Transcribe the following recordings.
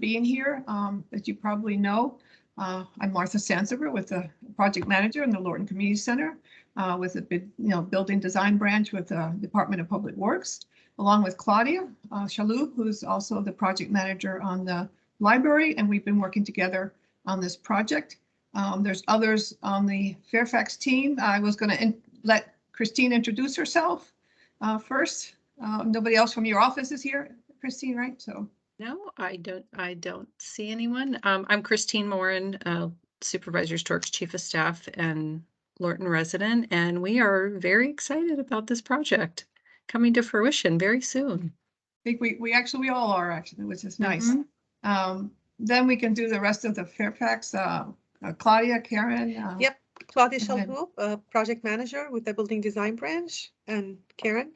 being here. As you probably know, I'm Martha Sansever with the project manager in the Lorton Community Center with the building design branch with the Department of Public Works, along with Claudia Chalou, who's also the project manager on the library, and we've been working together on this project. There's others on the Fairfax team. I was going to let Christine introduce herself first. Nobody else from your office is here, Christine, right? So. No, I don't see anyone. I'm Christine Morin, Supervisor Stork's Chief of Staff and Lorton resident, and we are very excited about this project coming to fruition very soon. I think we all are actually, which is nice. Then we can do the rest of the Fairfax. Claudia, Karen. Yep, Claudia Chalhoub, project manager with the building design branch, and Karen.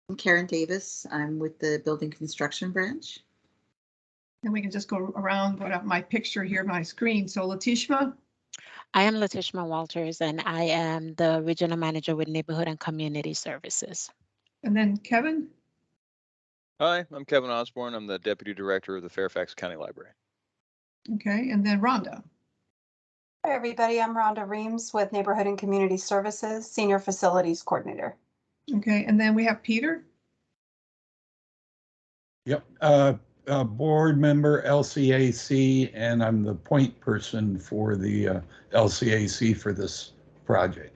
I'm Karen Davis. I'm with the building construction branch. And we can just go around, put up my picture here, my screen. So Latishma. I am Latishma Walters, and I am the regional manager with Neighborhood and Community Services. And then Kevin. Hi, I'm Kevin Osborne. I'm the Deputy Director of the Fairfax County Library. Okay, and then Rhonda. Hi, everybody. I'm Rhonda Reams with Neighborhood and Community Services, Senior Facilities Coordinator. Okay, and then we have Peter. Yep, board member LCAC, and I'm the point person for the LCAC for this project.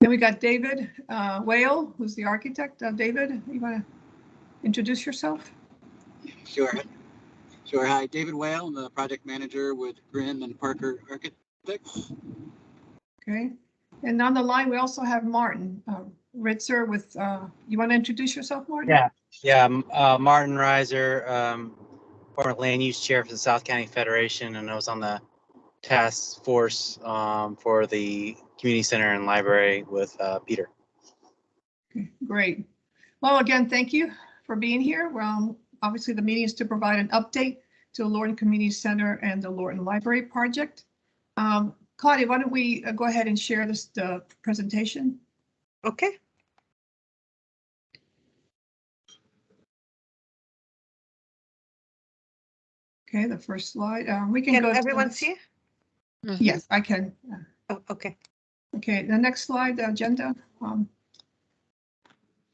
Then we got David Whale, who's the architect. David, you want to introduce yourself? Sure. Hi, David Whale. I'm the project manager with Grimm and Parker Architects. Okay, and on the line we also have Martin Ritzer with. You want to introduce yourself, Martin? Yeah. Martin Reiser, former land use chair for the South County Federation, and I was on the task force for the community center and library with Peter. Okay, great. Well, again, thank you for being here. Well, obviously the meeting is to provide an update to the Lorton Community Center and the Lorton Library project. Claudia, why don't we go ahead and share this presentation? Okay. Okay, the first slide. We can go. Can everyone see? Yes, I can. Oh, okay. Okay, the next slide, the agenda.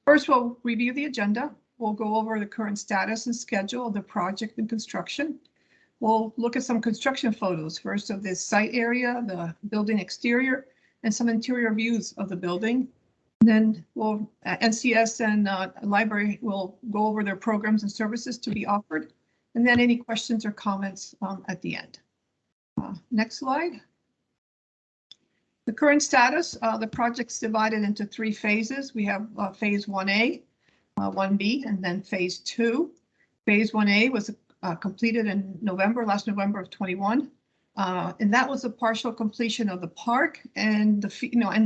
First, we'll review the agenda. We'll go over the current status and schedule of the project and construction. We'll look at some construction photos, first of the site area, the building exterior, and some interior views of the building. Then we'll NCS and library will go over their programs and services to be offered. And then any questions or comments at the end. Next slide. The current status, the project's divided into 3 phases. We have phase 1A, 1B, and then phase 2. Phase 1A was completed in last November of 21. And that was a partial completion of the park and the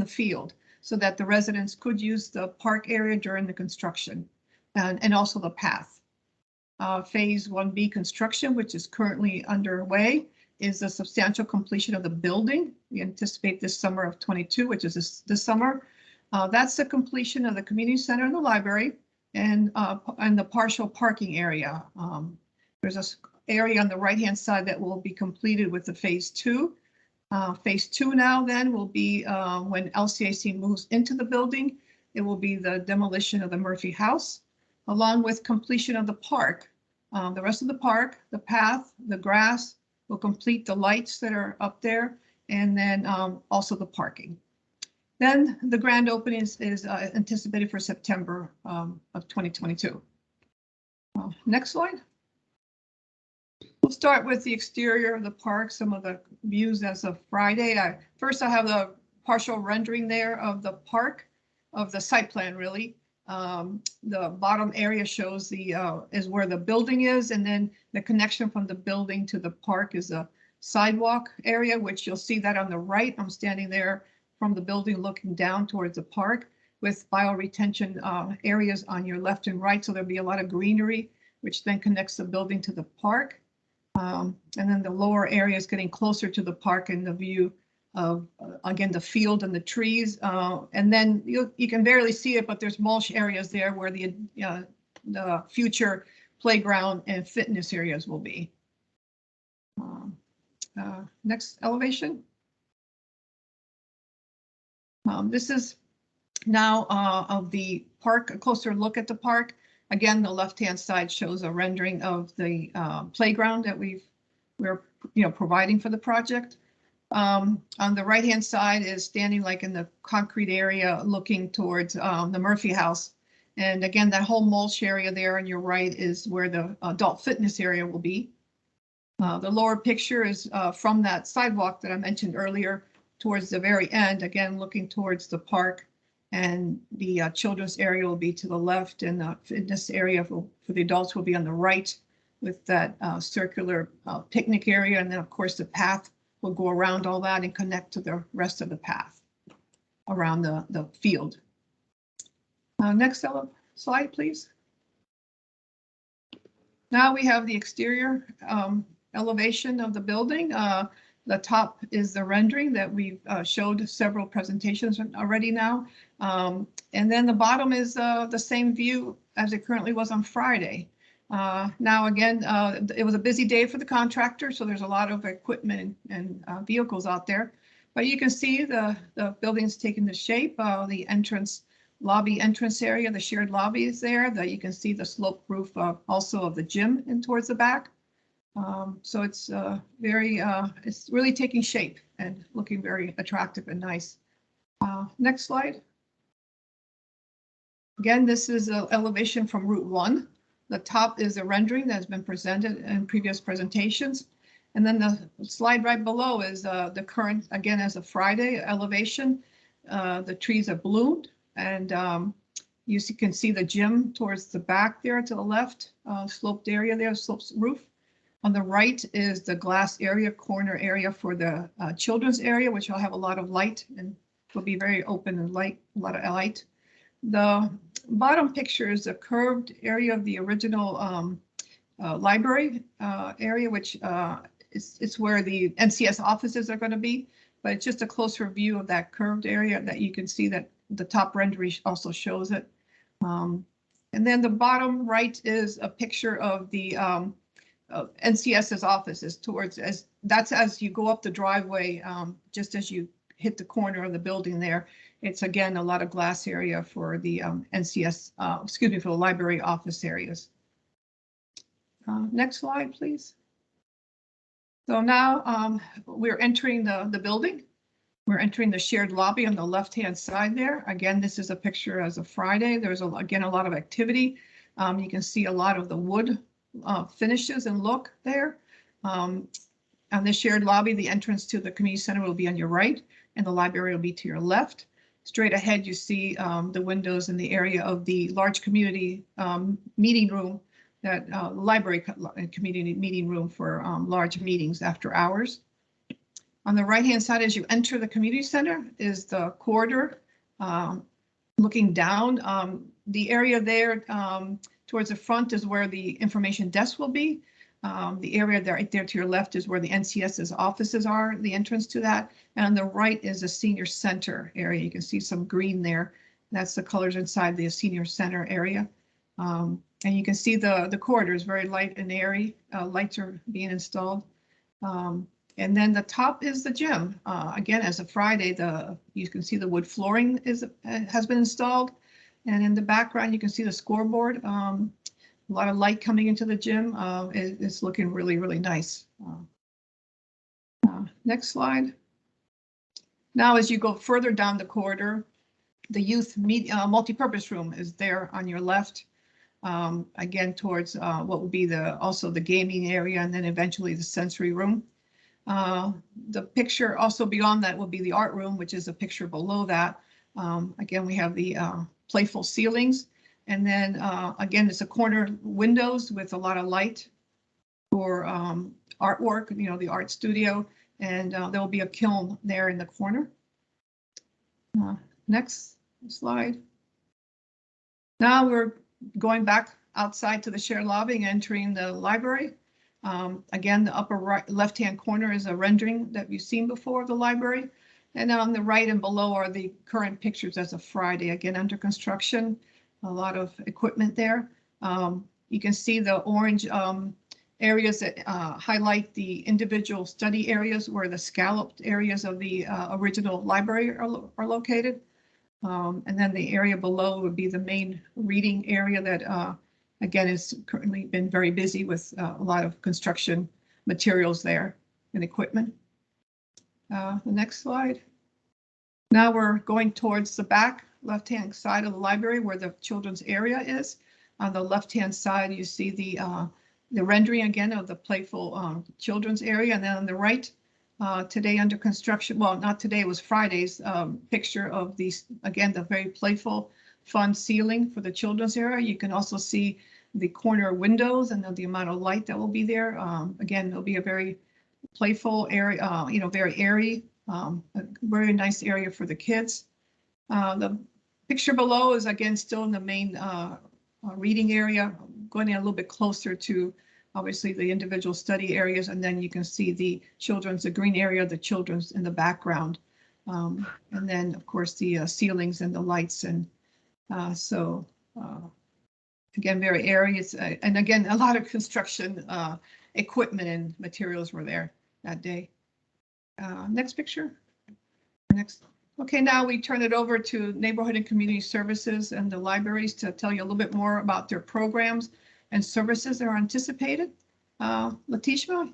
field, so that the residents could use the park area during the construction and also the path. Phase 1B construction, which is currently underway, is a substantial completion of the building. We anticipate this summer of 22, which is this summer. That's the completion of the community center and the library and the partial parking area. There's an area on the right-hand side that will be completed with the phase 2. Phase 2 now then will be when LCAC moves into the building. It will be the demolition of the Murphy House, along with completion of the park. The rest of the park, the path, the grass, will complete the lights that are up there, and then also the parking. Then the grand opening is anticipated for September of 2022. Next slide. We'll start with the exterior of the park, some of the views as of Friday. First, I have the partial rendering there of the park, of the site plan really. The bottom area shows is where the building is, and then the connection from the building to the park is a sidewalk area, which you'll see that on the right. I'm standing there from the building looking down towards the park with bioretention areas on your left and right. So there'll be a lot of greenery, which then connects the building to the park. And then the lower area is getting closer to the park and the view of, again, the field and the trees. And then you can barely see it, but there's mulch areas there where the future playground and fitness areas will be. Next elevation. This is now of the park, a closer look at the park. Again, the left-hand side shows a rendering of the playground that we're providing for the project. On the right-hand side is standing like in the concrete area looking towards the Murphy House. And again, that whole mulch area there on your right is where the adult fitness area will be. The lower picture is from that sidewalk that I mentioned earlier towards the very end, again, looking towards the park. And the children's area will be to the left, and the fitness area for the adults will be on the right with that circular picnic area. And then, of course, the path will go around all that and connect to the rest of the path around the field. Next slide, please. Now we have the exterior elevation of the building. The top is the rendering that we've showed several presentations already now. And then the bottom is the same view as it currently was on Friday. Now, again, it was a busy day for the contractor, so there's a lot of equipment and vehicles out there. But you can see the building's taking the shape. The lobby entrance area, the shared lobby is there. You can see the sloped roof also of the gym and towards the back. So it's it's really taking shape and looking very attractive and nice. Next slide. Again, this is an elevation from Route 1. The top is a rendering that has been presented in previous presentations. And then the slide right below is the current, again, as a Friday elevation. The trees are bloomed, and you can see the gym towards the back there to the left, sloped area there, sloped roof. On the right is the glass area, corner area for the children's area, which will have a lot of light and will be very open and light, a lot of light. The bottom picture is a curved area of the original library area, which it's where the NCS offices are going to be, but it's just a closer view of that curved area that you can see that the top rendering also shows it. And then the bottom right is a picture of the NCS's offices that's as you go up the driveway, just as you hit the corner of the building there. It's again a lot of glass area for the NCS, for the library office areas. Next slide, please. So now we're entering the building. We're entering the shared lobby on the left-hand side there. Again, this is a picture as of Friday. There's again a lot of activity. You can see a lot of the wood finishes and look there. On the shared lobby, the entrance to the community center will be on your right, and the library will be to your left. Straight ahead, you see the windows in the area of the large community meeting room, that library community meeting room for large meetings after hours. On the right-hand side, as you enter the community center, is the corridor looking down. The area there towards the front is where the information desk will be. The area there, right there to your left is where the NCS's offices are, the entrance to that. And on the right is the senior center area. You can see some green there. That's the colors inside the senior center area. And you can see the corridor is very light and airy. Lights are being installed. And then the top is the gym. Again, as of Friday, you can see the wood flooring has been installed. And in the background, you can see the scoreboard. A lot of light coming into the gym. It's looking really, really nice. Next slide. Now, as you go further down the corridor, the youth multipurpose room is there on your left. Again, towards what will be also the gaming area, and then eventually the sensory room. The picture also beyond that will be the art room, which is a picture below that. Again, we have the playful ceilings. And then again, it's a corner windows with a lot of light for artwork, the art studio. And there will be a kiln there in the corner. Next slide. Now we're going back outside to the shared lobby and entering the library. Again, the upper right, left-hand corner is a rendering that you've seen before of the library. And on the right and below are the current pictures as of Friday, again, under construction. A lot of equipment there. You can see the orange areas that highlight the individual study areas where the scalloped areas of the original library are located. And then the area below would be the main reading area that, again, has currently been very busy with a lot of construction materials there and equipment. The next slide. Now we're going towards the back left-hand side of the library where the children's area is. On the left-hand side, you see the rendering again of the playful children's area. And then on the right, today under construction, well, not today, it was Friday's picture of these, again, the very playful, fun ceiling for the children's area. You can also see the corner windows and the amount of light that will be there. Again, it'll be a very playful area, very airy, a very nice area for the kids. The picture below is again still in the main reading area, going in a little bit closer to obviously the individual study areas, and then you can see the children's, the green area, the children's in the background. And then of course the ceilings and the lights. And again, very airy. And again, a lot of construction equipment and materials were there that day. Next picture. Next. Okay, now we turn it over to Neighborhood and Community Services and the libraries to tell you a little bit more about their programs and services that are anticipated. Letitia?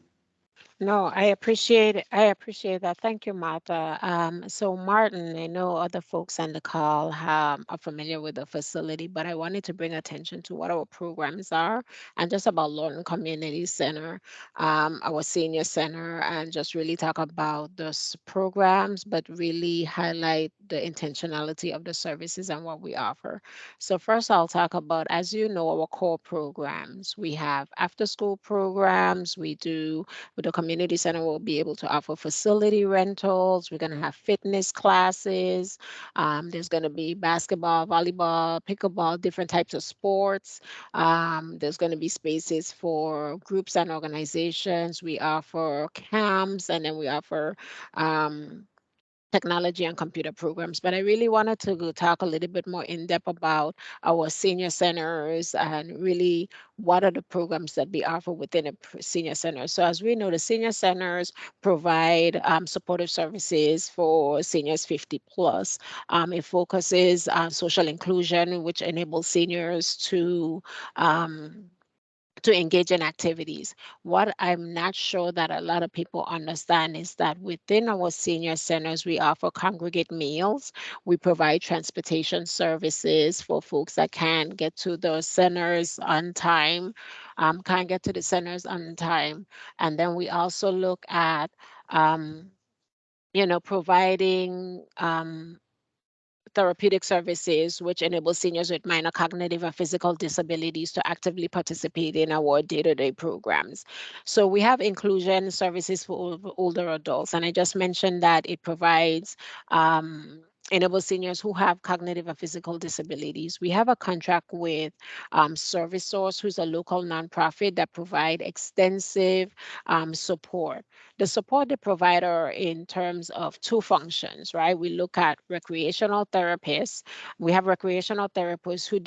No, I appreciate it. I appreciate that. Thank you, Martha. So Martin, I know other folks on the call are familiar with the facility, but I wanted to bring attention to what our programs are and just about Lorton Community Center, our senior center, and just really talk about those programs, but really highlight the intentionality of the services and what we offer. So first I'll talk about, as you know, our core programs. We have after school programs. We do with the community center, we'll be able to offer facility rentals. We're going to have fitness classes. There's going to be basketball, volleyball, pickleball, different types of sports. There's going to be spaces for groups and organizations. We offer camps, and then we offer technology and computer programs. But I really wanted to talk a little bit more in depth about our senior centers and really what are the programs that we offer within a senior center. So as we know, the senior centers provide supportive services for seniors 50 plus. It focuses on social inclusion, which enables seniors to engage in activities. What I'm not sure that a lot of people understand is that within our senior centers, we offer congregate meals. We provide transportation services for folks that can't get to the centers on time, can't get to the centers on time. And then we also look at, providing therapeutic services, which enable seniors with minor cognitive and physical disabilities to actively participate in our day-to-day programs. So we have inclusion services for older adults, and I just mentioned that it provides enable seniors who have cognitive and physical disabilities. We have a contract with Service Source, who's a local nonprofit that provide extensive support. The support they provide are in terms of two functions, right? We look at recreational therapists. We have recreational therapists who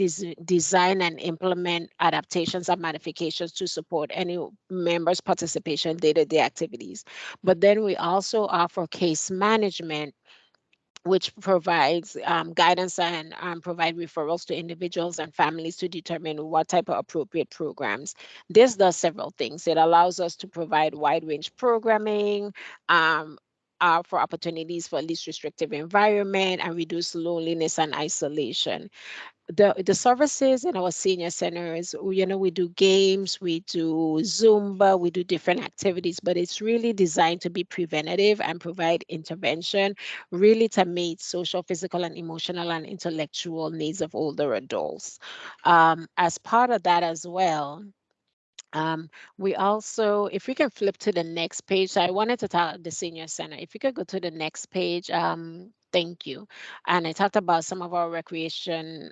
design and implement adaptations and modifications to support any member's participation in day-to-day activities. But then we also offer case management, which provides guidance and provide referrals to individuals and families to determine what type of appropriate programs. This does several things. It allows us to provide wide range programming, for opportunities for least restrictive environment and reduce loneliness and isolation. The services in our senior centers, we do games, we do Zumba, we do different activities, but it's really designed to be preventative and provide intervention really to meet social, physical, and emotional and intellectual needs of older adults. As part of that as well, we also, if we can flip to the next page, so I wanted to talk the senior center. If you could go to the next page, thank you. And I talked about some of our recreation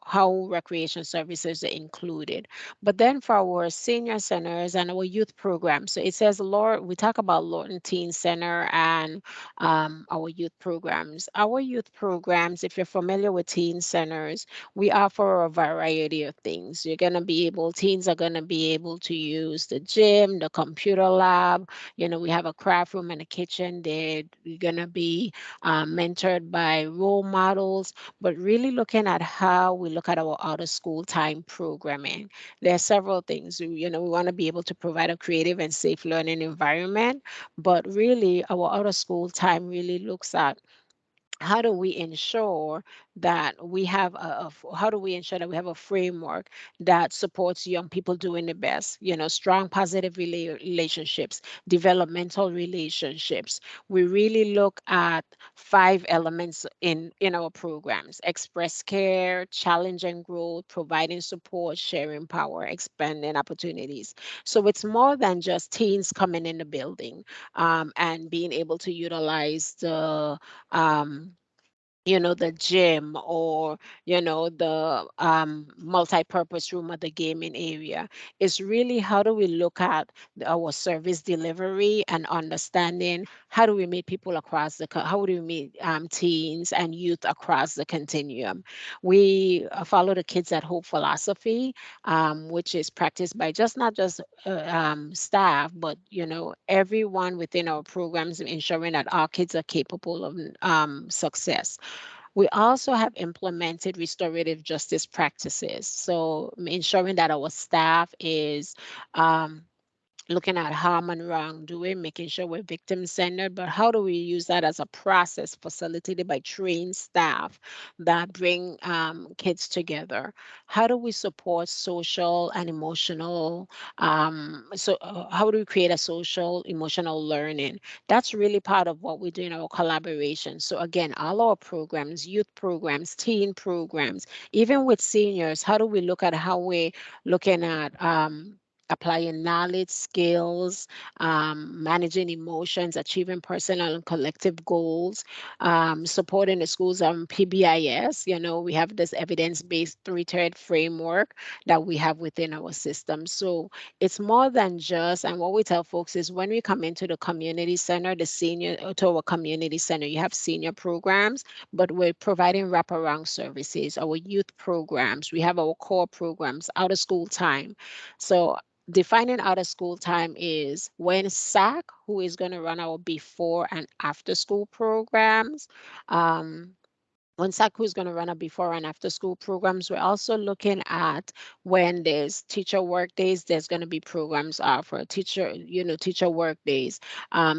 how recreation services are included. But then for our senior centers and our youth programs, so it says we talk about Lorton Teen Center and our youth programs. Our youth programs, if you're familiar with teen centers, we offer a variety of things. Teens are gonna be able to use the gym, the computer lab. We have a craft room and a kitchen. They're gonna be mentored by role models, but really looking at how we look at our out of school time programming. There are several things. We want to be able to provide a creative and safe learning environment, but really our out of school time really looks at how do we ensure that we have a framework that supports young people doing the best, strong positive relationships, developmental relationships. We really look at 5 elements in our programs: express care, challenge and growth, providing support, sharing power, expanding opportunities. So it's more than just teens coming in the building and being able to utilize um, the gym, or the multi-purpose room or the gaming area. Is really how do we look at our service delivery and understanding how do we meet people how do we meet teens and youth across the continuum. We follow the Kids at Hope philosophy, which is practiced by not just staff, but everyone within our programs, ensuring that our kids are capable of success. We also have implemented restorative justice practices. So ensuring that our staff is looking at harm and wrongdoing, making sure we're victim-centered, but how do we use that as a process facilitated by trained staff that bring kids together? How do we support social and emotional, how do we create a social emotional learning? That's really part of what we do in our collaboration. So again, all our programs, youth programs, teen programs, even with seniors, how do we look at how we're looking at applying knowledge, skills, managing emotions, achieving personal and collective goals, supporting the schools on PBIS. We have this evidence-based 3-tiered framework that we have within our system. So it's more than just, and what we tell folks is when we come into the community center, to our community center, you have senior programs, but we're providing wraparound services, our youth programs, we have our core programs, out of school time. So defining out of school time is when SAC, who is going to run our before and after school programs, when SACU is going to run a before and after school programs. We're also looking at when there's teacher work days, there's going to be programs for teacher work days,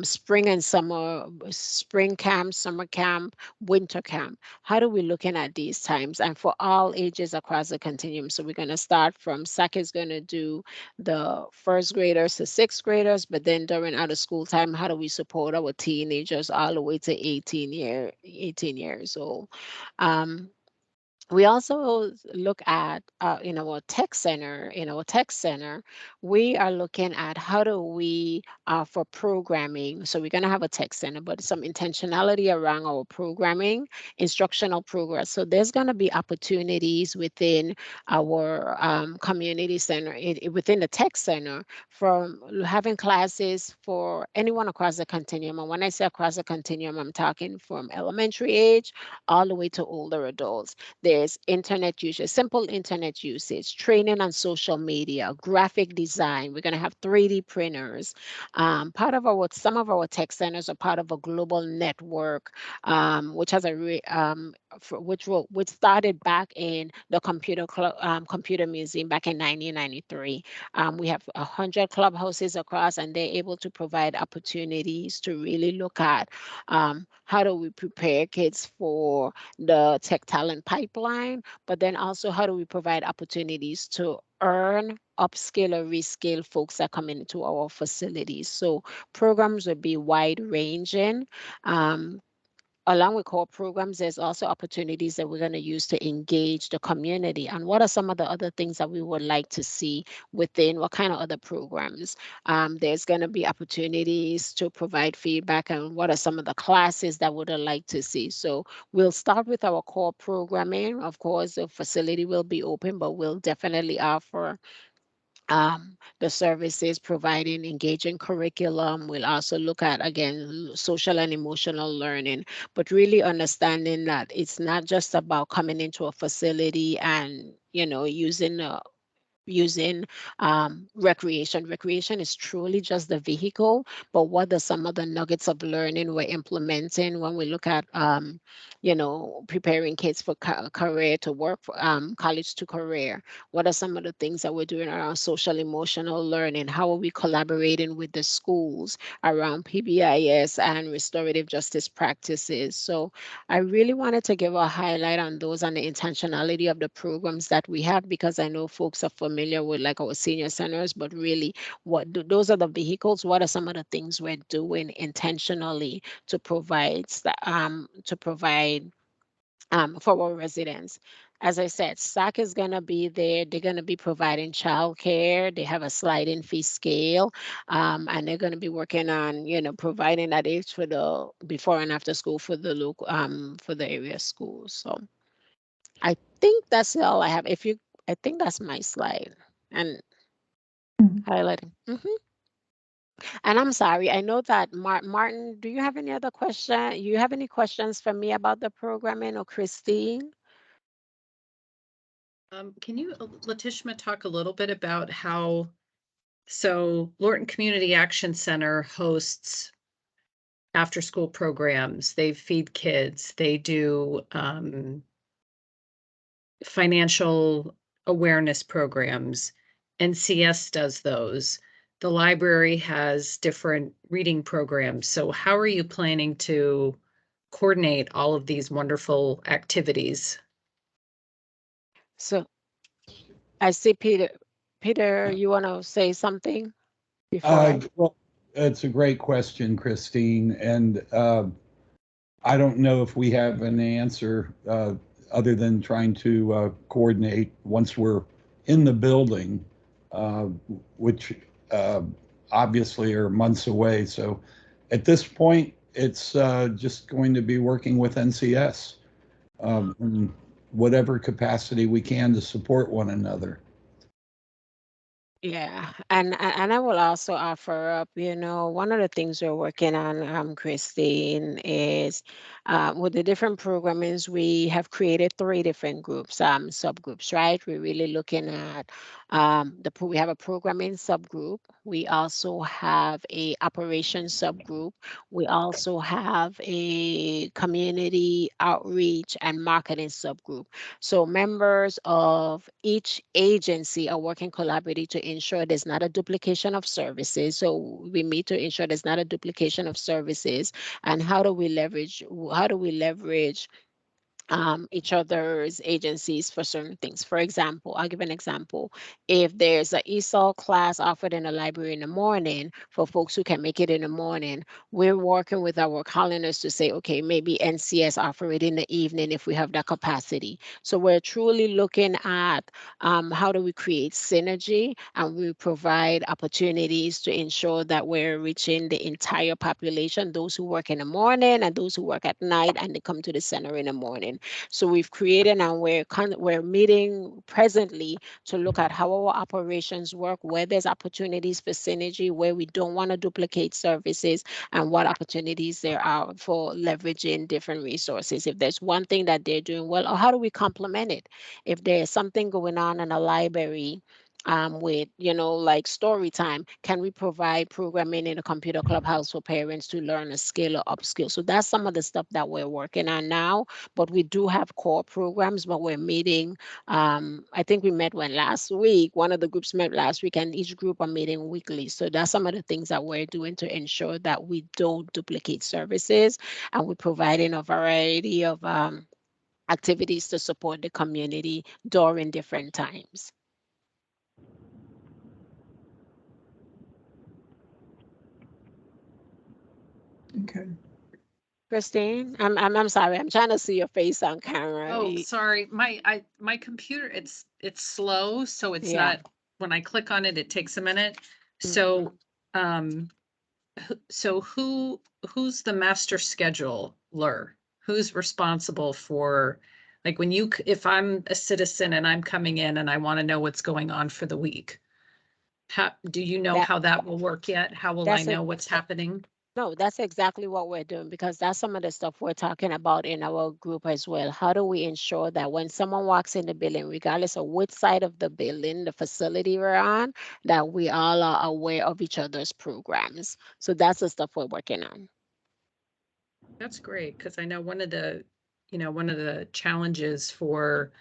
spring and summer, spring camp, summer camp, winter camp. How do we looking at these times? And for all ages across the continuum. So we're going to start from SAC is going to do the first graders to 6th graders, but then during out of school time, how do we support our teenagers all the way to 18 years old? We also look at in our tech center. We are looking at how do we for programming. So we're going to have a tech center, but some intentionality around our programming, instructional progress. So there's going to be opportunities within our community center, within the tech center, from having classes for anyone across the continuum. And when I say across the continuum, I'm talking from elementary age all the way to older adults. There's internet usage, simple internet usage, training on social media, graphic design. We're going to have 3D printers. Some of our tech centers are part of a global network, which has which started back in the computer museum back in 1993. We have 100 clubhouses across, and they're able to provide opportunities to really look at how do we prepare kids for the tech talent pipeline, but then also how do we provide opportunities to earn, upskill, or reskill folks that come into our facilities. So programs would be wide ranging. along with core programs, there's also opportunities that we're going to use to engage the community. And what are some of the other things that we would like to see within what kind of other programs? There's going to be opportunities to provide feedback on what are some of the classes that would like to see. So we'll start with our core programming. Of course, the facility will be open, but we'll definitely offer the services providing engaging curriculum. We'll also look at, again, social and emotional learning, but really understanding that it's not just about coming into a facility and, using recreation. Recreation is truly just the vehicle, but what are some of the nuggets of learning we're implementing when we look at, preparing kids for career to work, for college to career? What are some of the things that we're doing around social emotional learning? How are we collaborating with the schools around PBIS and restorative justice practices? So I really wanted to give a highlight on those and the intentionality of the programs that we have, because I know folks are familiar with like our senior centers, but really those are the vehicles. What are some of the things we're doing intentionally to provide for our residents? As I said, SAC is going to be there. They're going to be providing childcare. They have a sliding fee scale, and they're going to be working on, providing that aid for the before and after school for the local, for the area schools. So I think that's all I have. I think that's my slide and highlighting. And I'm sorry, I know that Martin, do you have any other question? You have any questions for me about the programming, or Christine? Can you, Letishma, talk a little bit about how, so Lorton Community Action Center hosts after-school programs, they feed kids, they do financial awareness programs, NCS does those. The library has different reading programs. So how are you planning to coordinate all of these wonderful activities? So I see Peter. Peter, you want to say something before? Well, it's a great question, Christine, and I don't know if we have an answer other than trying to coordinate once we're in the building, which obviously are months away. So at this point, it's just going to be working with NCS in whatever capacity we can to support one another. Yeah, and I will also offer up, one of the things we're working on, Christine, is with the different programmings, we have created 3 different groups, subgroups, right? We're really looking at we have a programming subgroup. We also have a operations subgroup. We also have a community outreach and marketing subgroup. So members of each agency are working collaboratively to ensure there's not a duplication of services. So we meet to ensure there's not a duplication of services. And how do we leverage each other's agencies for certain things? For example, I'll give an example. If there's an ESOL class offered in the library in the morning for folks who can make it in the morning, we're working with our calendars to say, okay, maybe NCS offer it in the evening if we have that capacity. So we're truly looking at how do we create synergy, and we provide opportunities to ensure that we're reaching the entire population, those who work in the morning and those who work at night and they come to the center in the morning. So we've created, and we're meeting presently to look at how our operations work, where there's opportunities for synergy, where we don't want to duplicate services, and what opportunities there are for leveraging different resources. If there's one thing that they're doing well, or how do we complement it? If there's something going on in a library, with, like story time, can we provide programming in a computer clubhouse for parents to learn a skill or upskill? So that's some of the stuff that we're working on now. But we do have core programs, but we're meeting. I think we met last week. One of the groups met last week, and each group are meeting weekly. So that's some of the things that we're doing to ensure that we don't duplicate services, and we're providing a variety of activities to support the community during different times. Okay. Christine, I'm sorry. I'm trying to see your face on camera. Oh, sorry. My computer, it's slow, so it's Yeah. not, when I click on it, it takes a minute. So, so who's the master scheduler? Who's responsible for, like, when if I'm a citizen and I'm coming in and I want to know what's going on for the week? How, do you know how that will work yet? How will I know what's happening? No, that's exactly what we're doing, because that's some of the stuff we're talking about in our group as well. How do we ensure that when someone walks in the building, regardless of which side of the building, the facility we're on, that we all are aware of each other's programs? So that's the stuff we're working on. That's great, because I know one of the challenges for,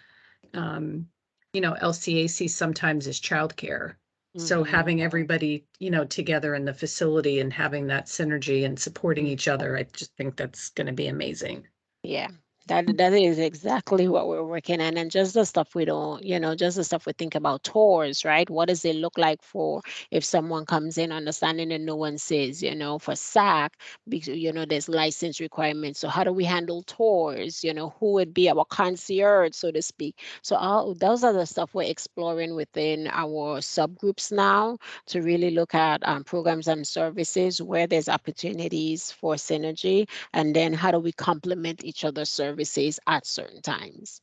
LCAC sometimes is childcare. So having everybody, together in the facility and having that synergy and supporting each other, I just think that's going to be amazing. Yeah, that is exactly what we're working on. And just the stuff we don't, just the stuff we think about tours, right? What does it look like for if someone comes in, understanding the nuances, for SAC, there's license requirements. So how do we handle tours? Who would be our concierge, so to speak? So all those are the stuff we're exploring within our subgroups now, to really look at programs and services where there's opportunities for synergy, and then how do we complement each other's services at certain times.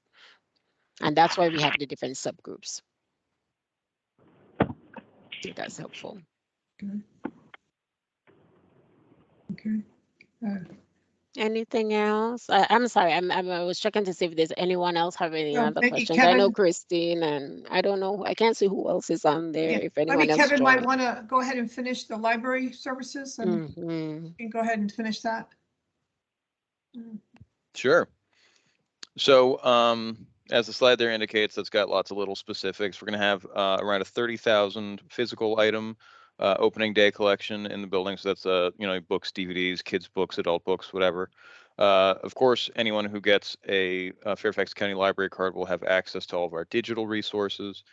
And that's why we have the different subgroups. So that's helpful. Okay. Anything else? I'm sorry, I was checking to see if there's anyone else have any other maybe questions. I know Kevin. Christine, and I don't know, I can't see who else is on there. Yeah, If anyone maybe else Kevin might joined. want to go ahead and finish the library services, and you can go ahead and finish that. Sure. So as the slide there indicates, that's got lots of little specifics. We're going to have around a 30,000 physical item opening day collection in the building. So that's books, DVDs, kids books, adult books, whatever. Of course, anyone who gets a Fairfax County Library card will have access to all of our digital resources.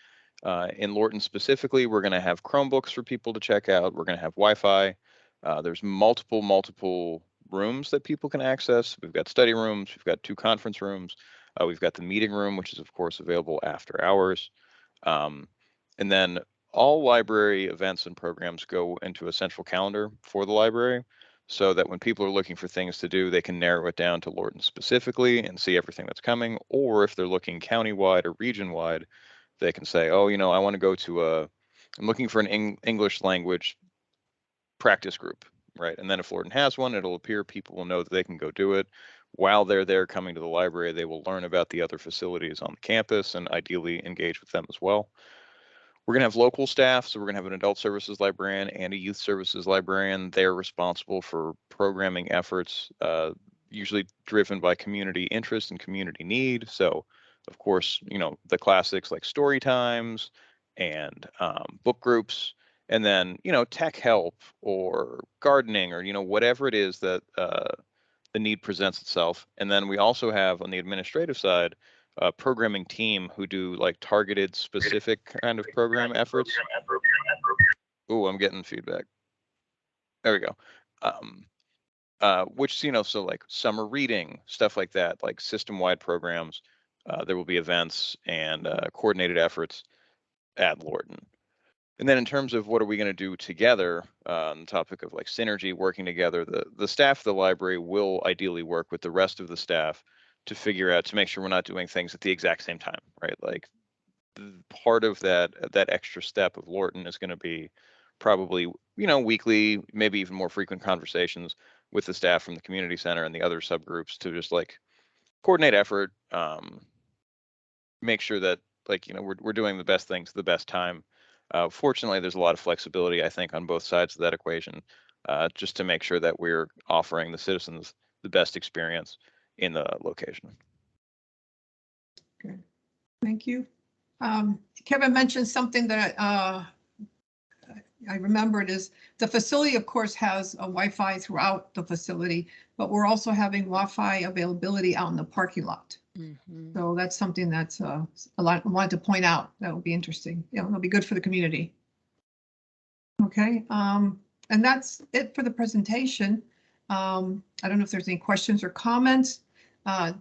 In Lorton specifically, we're going to have Chromebooks for people to check out. We're going to have Wi-Fi. There's multiple rooms that people can access. We've got study rooms. We've got 2 conference rooms. We've got the meeting room, which is of course available after hours. And then all library events and programs go into a central calendar for the library, so that when people are looking for things to do, they can narrow it down to Lorton specifically and see everything that's coming. Or if they're looking countywide or region-wide, they can say, oh, I want to go to I'm looking for an English language practice group, right? And then if Lorton has one, it'll appear, people will know that they can go do it. While they're there coming to the library, they will learn about the other facilities on the campus and ideally engage with them as well. We're going to have local staff, so we're going to have an adult services librarian and a youth services librarian. They're responsible for programming efforts, usually driven by community interest and community need. So, of course, the classics like story times and book groups, and then, tech help or gardening or, whatever it is that the need presents itself. And then we also have on the administrative side, a programming team who do like targeted specific kind of program efforts. Oh, I'm getting feedback. There we go. Which, so like summer reading, stuff like that, like system-wide programs. There will be events and coordinated efforts at Lorton. And then in terms of what are we going to do together, on the topic of like synergy, working together, the staff of the library will ideally work with the rest of the staff to figure out, to make sure we're not doing things at the exact same time, right? Like part of that extra step of Lorton is going to be probably, weekly, maybe even more frequent conversations with the staff from the community center and the other subgroups to just like coordinate effort, make sure that we're doing the best things at the best time. Fortunately, there's a lot of flexibility, I think, on both sides of that equation, just to make sure that we're offering the citizens the best experience in the location. Okay, thank you. Kevin mentioned something that I remembered is the facility, of course, has a Wi-Fi throughout the facility, but we're also having Wi-Fi availability out in the parking lot. So that's something that's a lot I wanted to point out. That would be interesting. It'll be good for the community. Okay, and that's it for the presentation. I don't know if there's any questions or comments.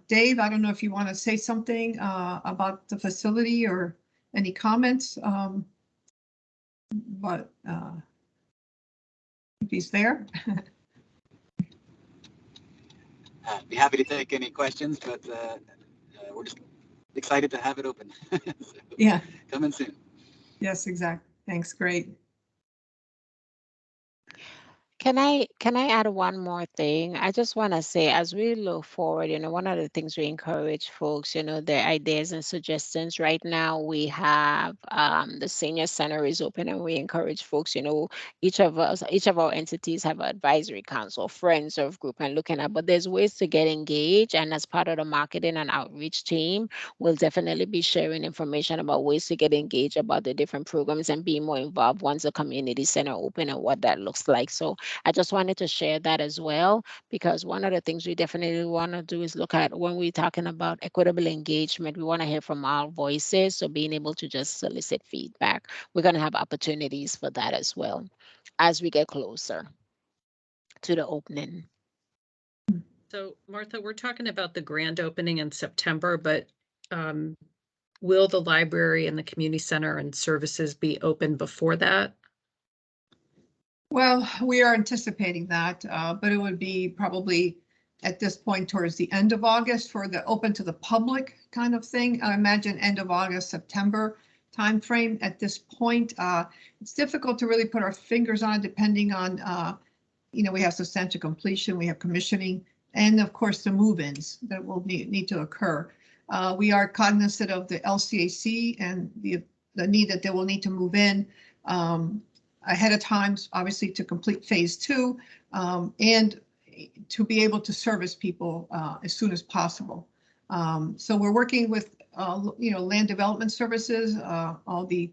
Dave, I don't know if you want to say something about the facility or any comments, but if he's there. I'd be happy to take any questions, but we're just excited to have it open. So, Yeah. Coming soon. Yes, exactly. Thanks. Great. Can I add one more thing? I just want to say, as we look forward, one of the things we encourage folks, their ideas and suggestions. Right now, we have the senior center is open, and we encourage folks. Each of our entities have an advisory council, friends of group, and looking at. But there's ways to get engaged, and as part of the marketing and outreach team, we'll definitely be sharing information about ways to get engaged about the different programs and be more involved once the community center open and what that looks like. So I just wanted to share that as well, because one of the things we definitely want to do is look at when we're talking about equitable engagement, we want to hear from our voices. So being able to just solicit feedback, we're going to have opportunities for that as well as we get closer to the opening. So Martha, we're talking about the grand opening in September, but will the library and the community center and services be open before that? Well, we are anticipating that, but it would be probably at this point towards the end of August for the open to the public kind of thing. I imagine end of August, September timeframe at this point. It's difficult to really put our fingers on it depending on, we have substantial completion, we have commissioning, and of course the move-ins that will need to occur. We are cognizant of the LCAC and the need that they will need to move in ahead of time, obviously to complete phase 2 and to be able to service people as soon as possible. So we're working with, land development services, all the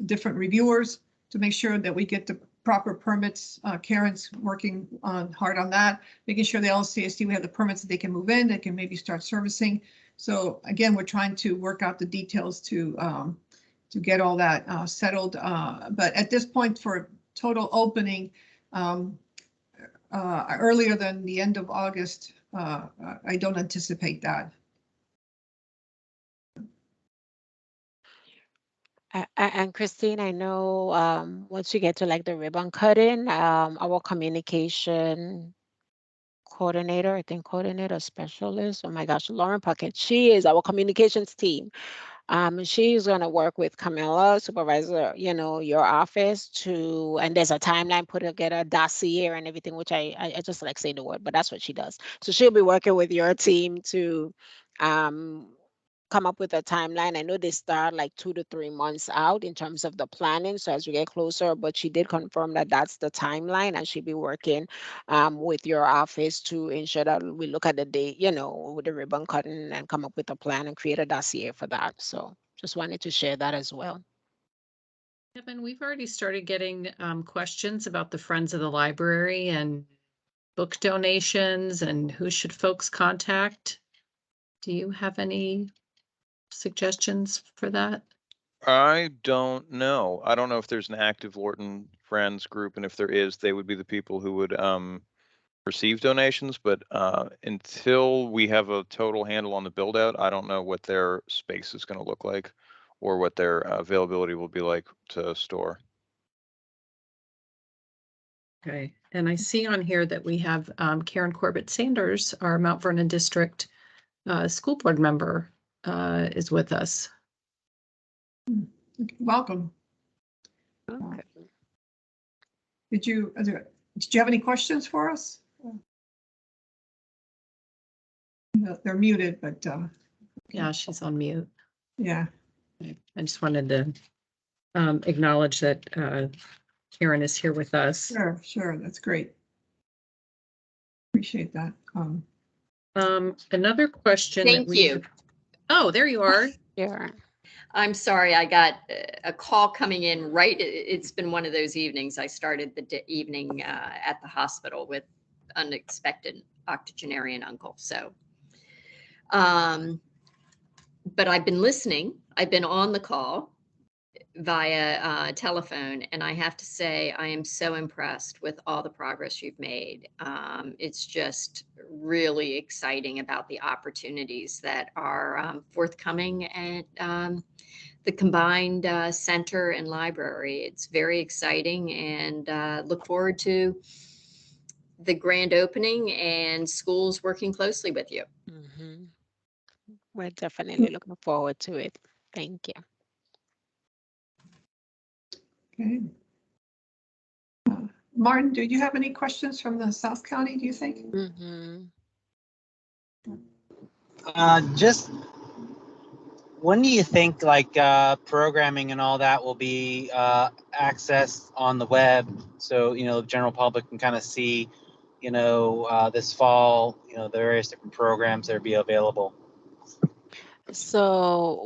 different reviewers to make sure that we get the proper permits. Karen's working hard on that, making sure the LCSD, we have the permits that they can move in, they can maybe start servicing. So again, we're trying to work out the details to get all that settled. But at this point for total opening, earlier than the end of August, I don't anticipate that. And Christine, I know once you get to like the ribbon cutting, our communication coordinator, I think coordinator specialist, oh my gosh, Lauren Puckett, she is our communications team. She's going to work with Camilla, supervisor, your office and there's a timeline put together, a dossier and everything, which I just like saying the word, but that's what she does. So she'll be working with your team to come up with a timeline. I know they start like 2 to 3 months out in terms of the planning. So as we get closer, but she did confirm that that's the timeline, and she'll be working with your office to ensure that we look at the date, with the ribbon cutting and come up with a plan and create a dossier for that. So just wanted to share that as well. Kevin, we've already started getting questions about the Friends of the Library and book donations and who should folks contact. Do you have any suggestions for that? I don't know. I don't know if there's an active Lorton Friends group, and if there is, they would be the people who would receive donations. But until we have a total handle on the build out, I don't know what their space is going to look like or what their availability will be like to store. Okay, and I see on here that we have Karen Corbett Sanders, our Mount Vernon District school board member, is with us. Welcome. Okay. Did you have any questions for us? They're muted, but Yeah, she's on mute. yeah. I just wanted to acknowledge that Karen is here with us. Sure, that's great. Appreciate that. Another question. Thank you. Oh, there you are. Yeah. I'm sorry, I got a call coming in right. It's been one of those evenings. I started the evening at the hospital with unexpected octogenarian uncle. So, but I've been listening. I've been on the call. via telephone, and I have to say I am so impressed with all the progress you've made. It's just really exciting about the opportunities that are forthcoming at the combined center and library. It's very exciting, and look forward to the grand opening and schools working closely with you. Mhm. We're definitely looking forward to it. Thank you. Okay. Martin, do you have any questions from the South County, do you think? Just when do you think like programming and all that will be accessed on the web, so the general public can kind of see, this fall, the various different programs that will be available? So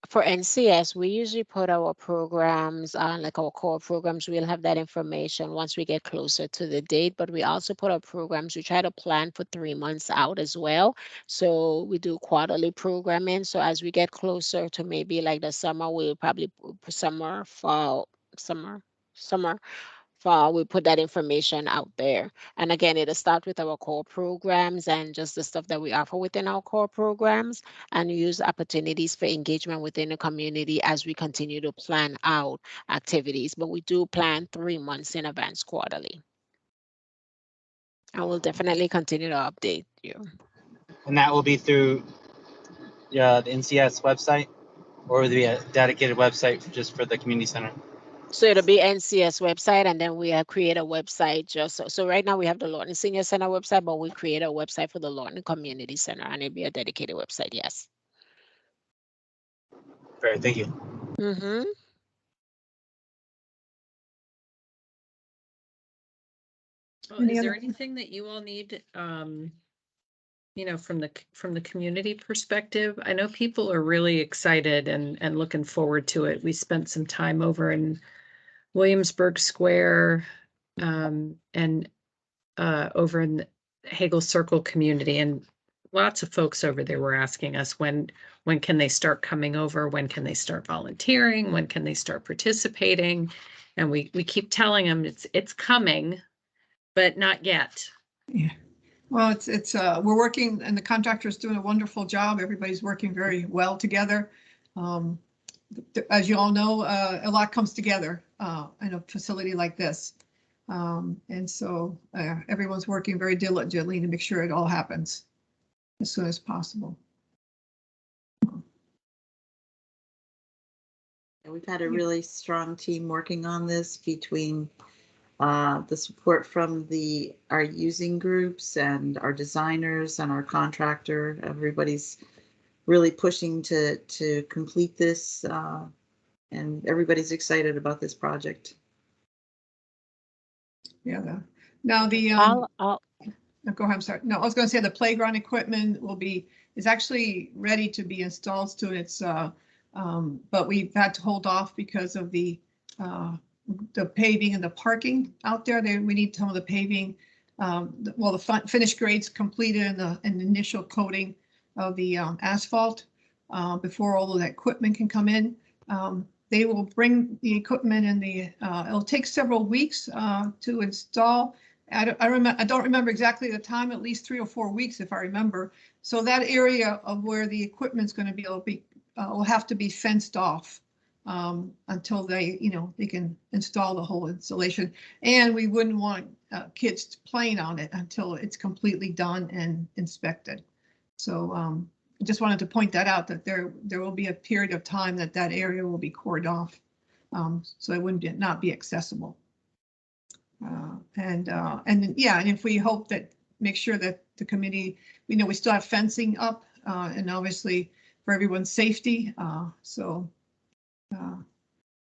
for NCS, we usually put our programs on, like our core programs. We'll have that information once we get closer to the date, but we also put our programs, we try to plan for 3 months out as well. So we do quarterly programming. So as we get closer to maybe like the summer, we'll probably summer, fall, we put that information out there. And again, it'll start with our core programs and just the stuff that we offer within our core programs, and use opportunities for engagement within the community as we continue to plan out activities. But we do plan 3 months in advance quarterly. I will definitely continue to update you. And that will be through the NCS website, or will there be a dedicated website just for the community center? So it'll be NCS website, and then we create a website just so right now we have the Lorton Senior Center website, but we create a website for the Lorton Community Center, and it'll be a dedicated website. Yes. Great, thank you. Well, is there anything that you all need, from the community perspective? I know people are really excited and looking forward to it. We spent some time over in Williamsburg Square, and over in the Hagel Circle community, and lots of folks over there were asking us when can they start coming over, when can they start volunteering, when can they start participating, and we keep telling them it's coming, but not yet. Yeah. Well, it's we're working, and the contractor's doing a wonderful job. Everybody's working very well together. As you all know, a lot comes together in a facility like this. And so everyone's working very diligently to make sure it all happens as soon as possible. We've had a really strong team working on this between the support from our using groups and our designers and our contractor. Everybody's really pushing to complete this, and everybody's excited about this project. Yeah. Now the I'll no, go ahead. I'm sorry. No, I was going to say the playground equipment is actually ready to be installed to its, but we've had to hold off because of the paving and the parking out there. We need some of the paving. The finished grades completed and the initial coating of the asphalt before all of that equipment can come in. They will bring the equipment, and it'll take several weeks to install. I don't remember exactly the time, at least 3 or 4 weeks if I remember. So that area of where the equipment's going to be will have to be fenced off until they can install the whole installation. And we wouldn't want kids playing on it until it's completely done and inspected. So I just wanted to point that out, that there will be a period of time that area will be cordoned off, so it would not be accessible. And if we hope that, make sure that the committee, we still have fencing up, and obviously for everyone's safety.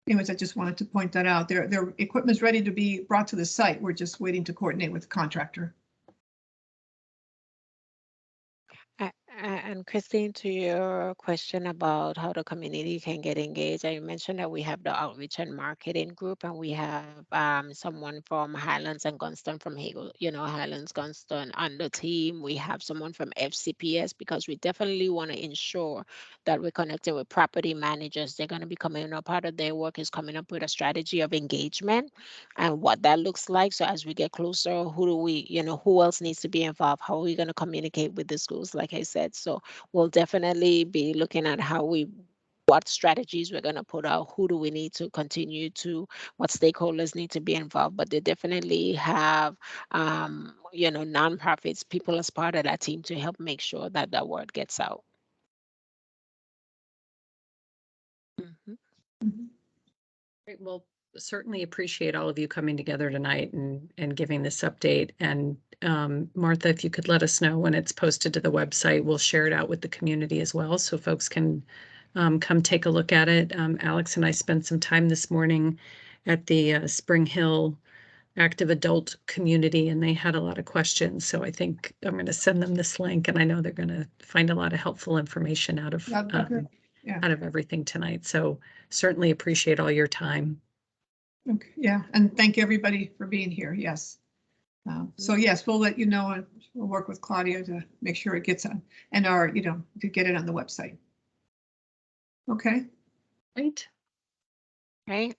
Anyways, I just wanted to point that out. Their equipment's ready to be brought to the site. We're just waiting to coordinate with the contractor. And And Christine, to your question about how the community can get engaged, I mentioned that we have the outreach and marketing group, and we have someone from Highlands and Gunston from Hagel, Highlands, Gunston on the team. We have someone from FCPS because we definitely want to ensure that we're connected with property managers. They're going to be coming up, part of their work is coming up with a strategy of engagement and what that looks like. So as we get closer, who else needs to be involved? How are we going to communicate with the schools? Like I said, so we'll definitely be looking at what strategies we're going to put out, who do we need to continue to, what stakeholders need to be involved, but they definitely have, nonprofits, people as part of that team to help make sure that that word gets out. Great. Well, certainly appreciate all of you coming together tonight and giving this update. And Martha, if you could let us know when it's posted to the website, we'll share it out with the community as well, so folks can come take a look at it. Alex and I spent some time this morning at the Spring Hill Active Adult community, and they had a lot of questions. So I think I'm going to send them this link, and I know they're going to find a lot of helpful information out of out of everything tonight. So certainly appreciate all your time. Okay, yeah, and thank everybody for being here. Yes. So yes, we'll let you know, and we'll work with Claudia to make sure it gets on, and to get it on the website. Okay. Great. Right.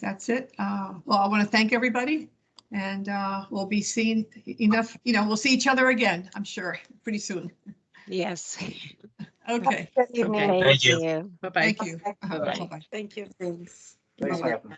That's it. Well, I want to thank everybody, and we'll be seeing we'll see each other again, I'm sure, pretty soon. Yes. Okay. Good evening. Okay. Thank you. Bye-bye. Thank you. Bye-bye. Bye-bye. Thank you. Thanks. Thanks, Bye-bye. Catherine.